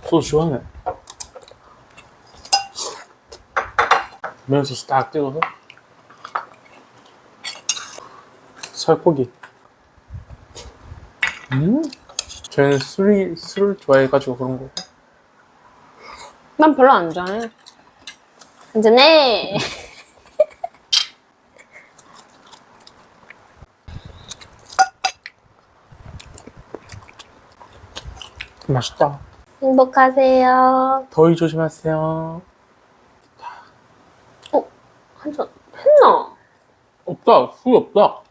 소스 시원해. 면소스 딱 찍어서 살코기. 저희는 술을 좋아해가지고 그런 거고. 난 별로 안 좋아해. 한잔해. 맛있다. 행복하세요. 더위 조심하세요. 한잔 했나? 없다. 술 없다.